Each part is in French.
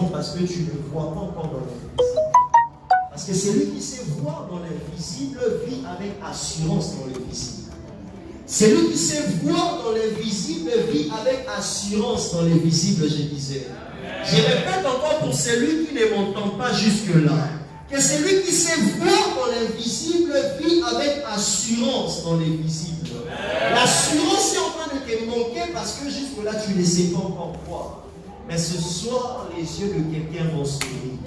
raison parce que tu ne vois pas encore dans l'invisible. Parce que celui qui sait voir dans l'invisible vit avec assurance dans l'invisible. Celui qui sait voir dans l'invisible vit avec assurance dans l'invisible, je disais. Je répète encore pour celui qui ne m'entend pas jusque-là, que celui qui sait voir dans l'invisible vit avec assurance dans l'invisible. L'assurance est en train de te manquer parce que jusque-là, tu ne sais pas encore voir. Mais ce soir, les yeux de quelqu'un vont s'ouvrir.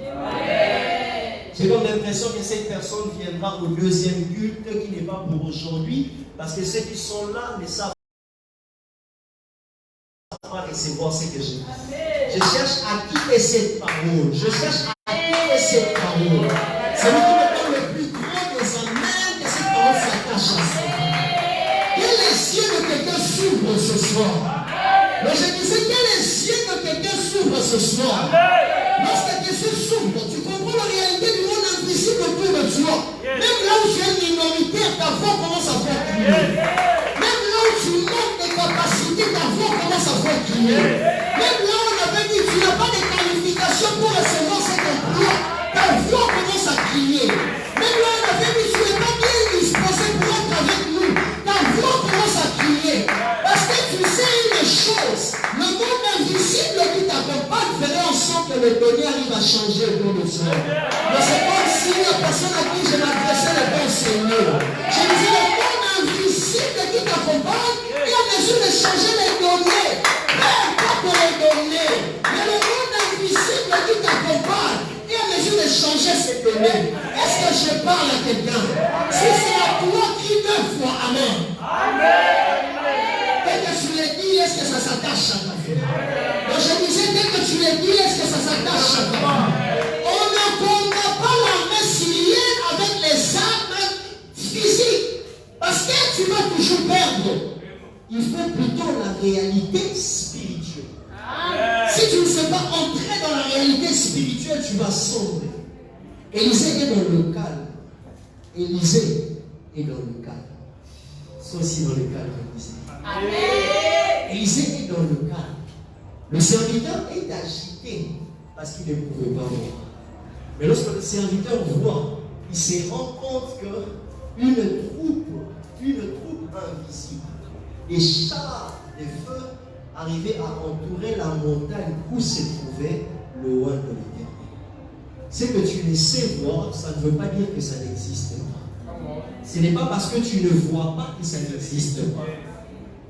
J'ai comme l'impression que cette personne viendra au deuxième culte qui n'est pas pour aujourd'hui, parce que ceux qui sont là ne savent pas recevoir ce que je dis. Je cherche à qui est cette parole. Je cherche à qui est cette parole. C'est lui qui me donne le plus grand des amens que cette parole s'attache à ça. Que les yeux de quelqu'un s'ouvrent ce soir. Mais je disais que les yeux de quelqu'un s'ouvrent ce soir. Lorsque tes yeux s'ouvrent, tu comprends la réalité du monde invisible autour de toi. Même là où tu es minoritaire, ta voix commence à faire crier. Même là où tu manques de capacité, ta voix commence à faire crier. Même là où on avait dit tu n'as pas de qualification pour recevoir cet emploi, ta voix commence à crier. Même là où on avait dit tu n'es pas bien disposé pour être avec nous, ta voix commence à crier. Parce que tu sais une chose, le monde invisible qui t'accompagne ferait en sorte que le donné arrive à changer au cours de soi. Mais c'est comme si la personne à qui je m'adressais le bon Seigneur. Je disais le monde invisible qui t'accompagne est en mesure de changer les données. Peu importe les données. Mais le monde invisible qui t'accompagne est en mesure de changer ces données. Est-ce que je parle à quelqu'un? Si c'est à toi, crie 2 fois Amen. Amen. Dès que tu l'as dit, est-ce que ça s'attache à ta vie? Donc je disais, dès que tu l'as dit, est-ce que ça s'attache à ta vie? On ne combat pas la messilienne avec les armes physiques. Parce que tu vas toujours perdre. Il faut plutôt la réalité spirituelle. Si tu ne sais pas entrer dans la réalité spirituelle, tu vas sombrer. Élisée est dans le calme. Élisée est dans le calme. C'est aussi dans le calme, Élisée. Amen. Élisée est dans le calme. Le serviteur est agité parce qu'il ne pouvait pas voir. Mais lorsque le serviteur voit, il se rend compte qu'une troupe invisible, des chars de feu arrivaient à entourer la montagne où se trouvait le roi de l'Éternel. Ce que tu ne sais voir, ça ne veut pas dire que ça n'existe pas. Ce n'est pas parce que tu ne vois pas que ça n'existe pas.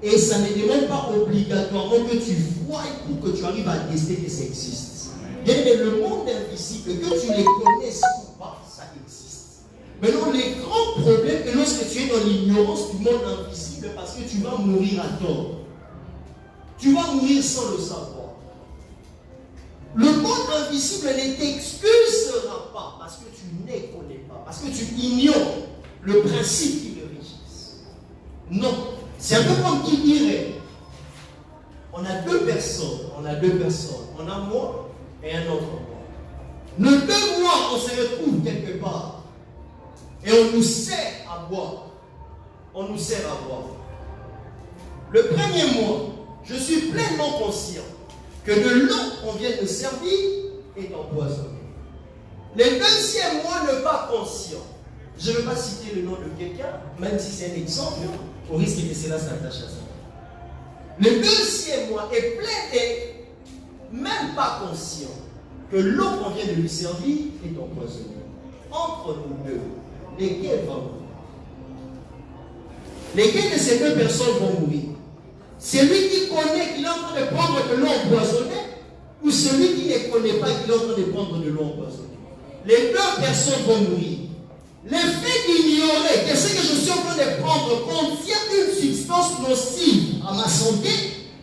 Et ça ne demande pas obligatoirement que tu vois pour que tu arrives à tester que ça existe. Et le monde invisible, que tu les connaisses ou pas, ça existe. Maintenant, les grands problèmes, et lorsque tu es dans l'ignorance du monde invisible, parce que tu vas mourir à tort. Tu vas mourir sans le savoir. Le monde invisible ne t'excusera pas parce que tu ne connais pas, parce que tu ignores le principe qui le régisse. Non. C'est un peu comme qui dirait, on a deux personnes, on a moi et un autre moi. Nos 2 mois, on se retrouve quelque part et on nous sert à boire. Le premier mois, je suis pleinement conscient que de l'eau qu'on vient de servir est empoisonnée. Le deuxième mois, ne pas conscient. Je ne veux pas citer le nom de quelqu'un, même si c'est un exemple, au risque que cela s'attache à ça. Le deuxième mois est plein et même pas conscient que l'eau qu'on vient de lui servir est empoisonnée. Entre nous deux, lesquels vont mourir? Lesquels de ces 2 personnes vont mourir? Celui qui connaît qu'il est en train de prendre de l'eau empoisonnée ou celui qui ne connaît pas qu'il est en train de prendre de l'eau empoisonnée? Les 2 personnes vont mourir. Le fait d'ignorer que ce que je suis en train de prendre contient une substance nocive à ma santé,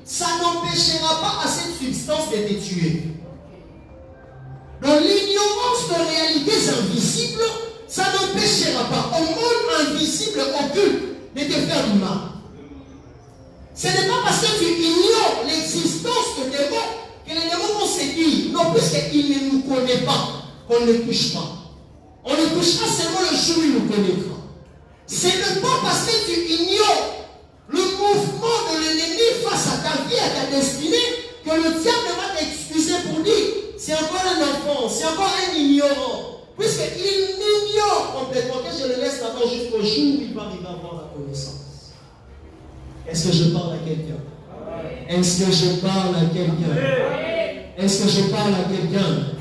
ça n'empêchera pas à cette substance de te tuer. Donc l'ignorance de réalités invisibles, ça n'empêchera pas au monde invisible occulte de te faire du mal. Ce n'est pas parce que tu ignores l'existence de démons que les démons vont se dire, non, puisqu'il ne nous connaît pas, qu'on ne touche pas. On le touchera seulement le jour où il nous connaîtra. Ce n'est pas parce que tu ignores le mouvement de l'ennemi face à ta vie, à ta destinée, que le diable va t'excuser pour dire c'est encore un enfant, c'est encore un ignorant. Puisqu'il ignore complètement, que je le laisse là-bas jusqu'au jour où il va arriver à avoir la connaissance. Est-ce que je parle à quelqu'un? Est-ce que je parle à quelqu'un? Est-ce que je parle à quelqu'un?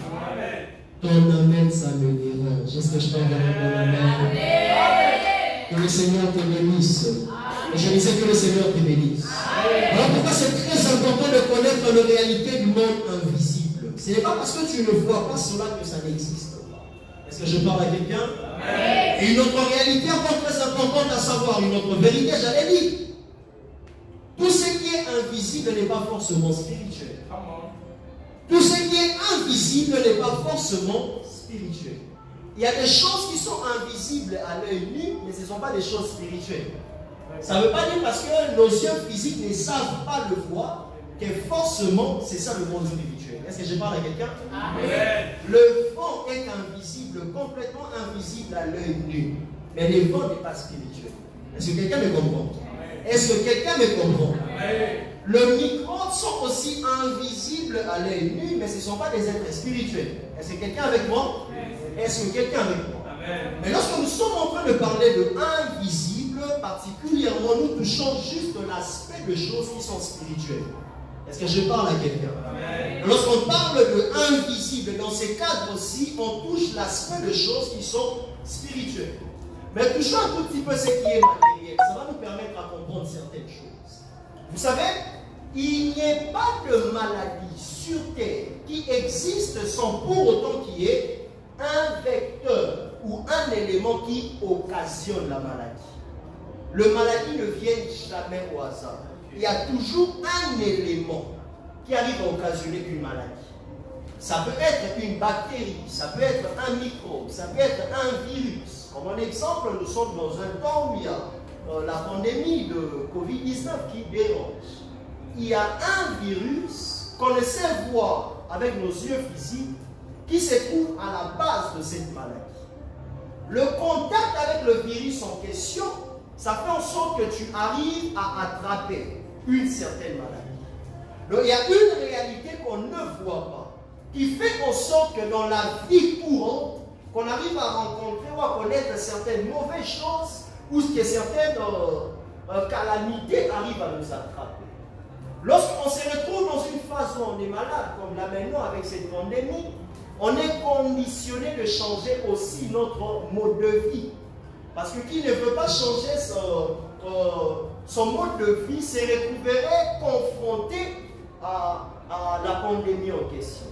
Ton amen, ça me dérange. Est-ce que je parle à ton amen? Que le Seigneur te bénisse. Et je disais que le Seigneur te bénisse. Alors pourquoi c'est très important de connaître la réalité du monde invisible? Ce n'est pas parce que tu ne vois pas cela que ça n'existe pas. Est-ce que je parle à quelqu'un? Et une autre réalité encore très importante à savoir, une autre vérité, j'allais dire. Tout ce qui est invisible n'est pas forcément spirituel. Tout ce qui est invisible n'est pas forcément spirituel. Il y a des choses qui sont invisibles à l'œil nu, mais ce ne sont pas des choses spirituelles. Ça ne veut pas dire parce que nos yeux physiques ne savent pas le voir, que forcément c'est ça le monde spirituel. Est-ce que je parle à quelqu'un? Le vent est invisible, complètement invisible à l'œil nu. Mais le vent n'est pas spirituel. Est-ce que quelqu'un me comprend? Est-ce que quelqu'un me comprend? Le microbe sont aussi invisibles à l'œil nu, mais ce ne sont pas des êtres spirituels. Est-ce que quelqu'un avec moi? Est-ce que quelqu'un avec moi? Mais lorsque nous sommes en train de parler de invisible, particulièrement, nous touchons juste l'aspect de choses qui sont spirituelles. Est-ce que je parle à quelqu'un? Lorsqu'on parle de invisible, dans ces cadres-ci, on touche l'aspect de choses qui sont spirituelles. Mais touchons un tout petit peu ce qui est matériel. Ça va nous permettre à comprendre certaines choses. Vous savez, il n'y a pas de maladie sur terre qui existe sans pour autant qu'il y ait un vecteur ou un élément qui occasionne la maladie. Le maladie ne vient jamais au hasard. Il y a toujours un élément qui arrive à occasionner une maladie. Ça peut être une bactérie, ça peut être un microbe, ça peut être un virus. Comme un exemple, nous sommes dans un temps où il y a la pandémie de Covid-19 qui dérange. Il y a un virus qu'on essaie de voir avec nos yeux physiques qui se trouve à la base de cette maladie. Le contact avec le virus en question, ça fait en sorte que tu arrives à attraper une certaine maladie. Donc il y a une réalité qu'on ne voit pas, qui fait en sorte que dans la vie courante, qu'on arrive à rencontrer ou à connaître certaines mauvaises choses, ou que certaines calamités arrivent à nous attraper. Lorsqu'on se retrouve dans une phase où on est malade, comme là maintenant avec cette pandémie, on est conditionné de changer aussi notre mode de vie. Parce que qui ne veut pas changer son mode de vie se retrouverait confronté à la pandémie en question.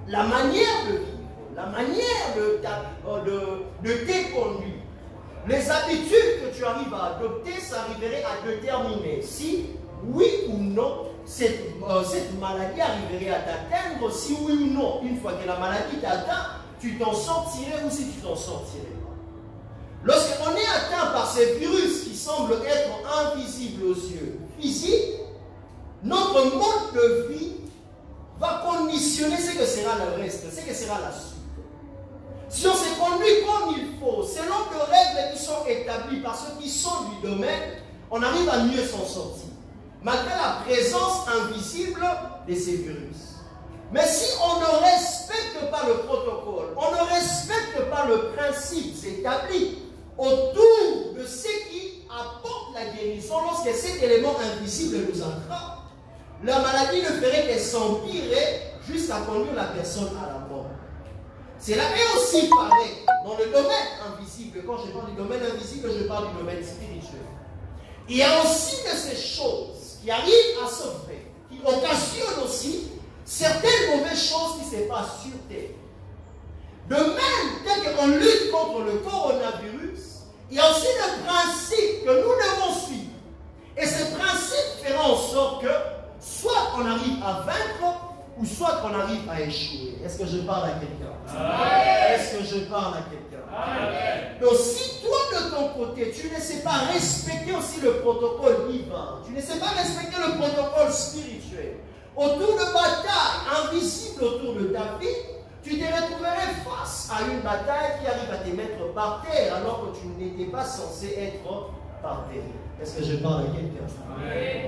La manière de vivre, la manière de te conduire, les habitudes que tu arrives à adopter, ça arriverait à déterminer si, oui ou non, cette maladie arriverait à t'atteindre, si oui ou non, une fois que la maladie t'atteint, tu t'en sortirais ou si tu t'en sortirais pas. Lorsqu'on est atteint par ces virus qui semblent être invisibles aux yeux physiques, notre mode de vie va conditionner ce que sera le reste, ce que sera la suite. Si on se conduit comme il faut, selon les règles qui sont établies par ceux qui sont du domaine, on arrive à mieux s'en sortir, malgré la présence invisible de ces virus. Mais si on ne respecte pas le protocole, on ne respecte pas le principe établi autour de ce qui apporte la guérison, lorsque cet élément invisible nous attrape, la maladie ne ferait que s'empirer jusqu'à conduire la personne à la mort. Cela est aussi pareil dans le domaine invisible. Quand je parle du domaine invisible, je parle du domaine spirituel. Il y a aussi de ces choses qui arrivent à se faire, qui occasionnent aussi certaines mauvaises choses qui se passent sur terre. De même, dès qu'on lutte contre le coronavirus, il y a aussi le principe que nous devons suivre. Et ce principe fera en sorte que soit on arrive à vaincre, ou soit qu'on arrive à échouer. Est-ce que je parle à quelqu'un? Est-ce que je parle à quelqu'un? Donc si toi de ton côté, tu ne sais pas respecter aussi le protocole divin, tu ne sais pas respecter le protocole spirituel, autour de batailles invisibles autour de ta vie, tu te retrouverais face à une bataille qui arrive à te mettre par terre alors que tu n'étais pas censé être par terre. Est-ce que je parle à quelqu'un?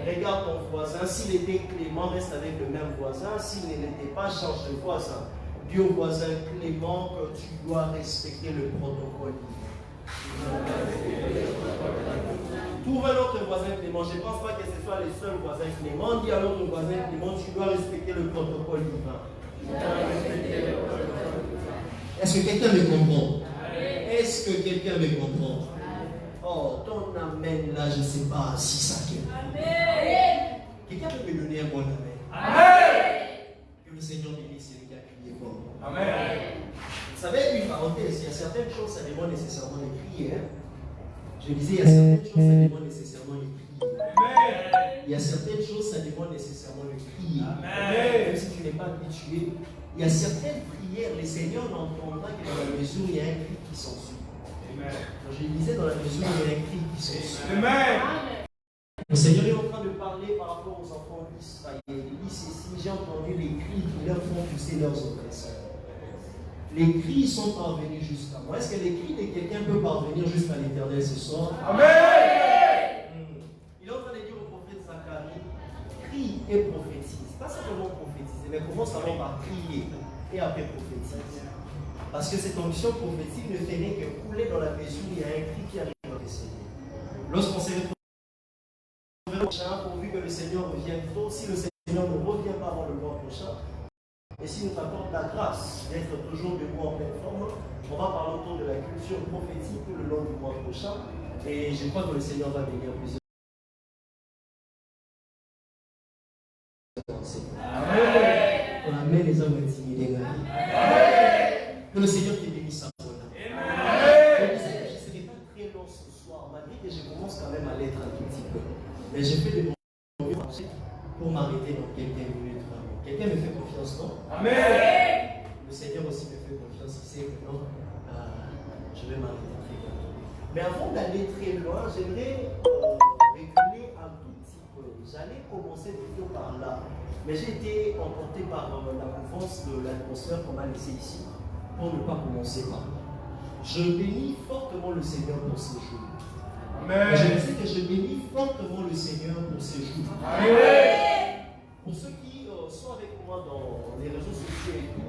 Regarde ton voisin. S'il était clément, reste avec le même voisin. S'il ne l'était pas, change de voisin. Dis au voisin clément que tu dois respecter le protocole. Trouve un autre voisin clément. Je ne pense pas que ce soit les seuls voisins cléments. Dis à l'autre voisin clément, tu dois respecter le protocole divin. Est-ce que quelqu'un me comprend? Est-ce que quelqu'un me comprend? Oh, ton amen là, je ne sais pas si ça tient. Quelqu'un peut me donner un bon amen? Que le Seigneur bénisse celui qui a crié fort. Amen. Vous savez, une parenthèse, il y a certaines choses, ça demande nécessairement de crier. Hein? Je disais, il y a certaines choses, ça demande nécessairement de crier. Il y a certaines choses, ça demande nécessairement de crier. Même si tu n'es pas habitué, il y a certaines prières, le Seigneur n'entendra que dans la mesure où il y a un cri qui s'ensuit. Donc, je disais, dans la mesure où il y a un cri qui s'ensuit. Le Seigneur est en train de parler par rapport aux enfants d'Israël. Il dit ceci, j'ai entendu les cris qui leur font pousser leurs oppresseurs. Les cris sont parvenus jusqu'à moi. Est-ce que les cris de quelqu'un peut parvenir jusqu'à l'Éternel ce soir? Amen. Il est en train de dire au prophète Zacharie, crie et prophétise. Pas simplement prophétiser, mais commence d'abord par crier et après prophétise. Parce que cette onction prophétique ne fait rien que couler dans la mesure où il y a un cri qui arrive dans le Seigneur. Lorsqu'on s'est retrouvé prochain, pourvu que le Seigneur revienne tôt, si le Seigneur ne revient pas avant le mois prochain, et si nous t'apporte la grâce d'être toujours debout en pleine forme, on va parler autour de la culture prophétique tout le long du mois prochain. Et je crois que le Seigneur va venir plusieurs. Amen. On amène les hommes intimidés. Que le Seigneur te bénisse à toi. Je ne serai pas très long ce soir, malgré que je commence quand même à l'être un tout petit peu. Mais je fais des bons pour m'arrêter dans quelques minutes. Quelqu'un me fait confiance, non? Amen. Le Seigneur aussi me fait confiance. Il sait que non, je vais m'arrêter très bientôt. Mais avant d'aller très loin, j'aimerais reculer un tout petit peu. J'allais commencer plutôt par là. Mais j'ai été emporté par la mouvance de l'atmosphère qu'on m'a laissé ici pour ne pas commencer par là. Je bénis fortement le Seigneur pour ces jours. Amen. Je sais que je bénis fortement le Seigneur pour ces jours. Amen. Pour ceux qui sont avec moi dans les réseaux sociaux et tout,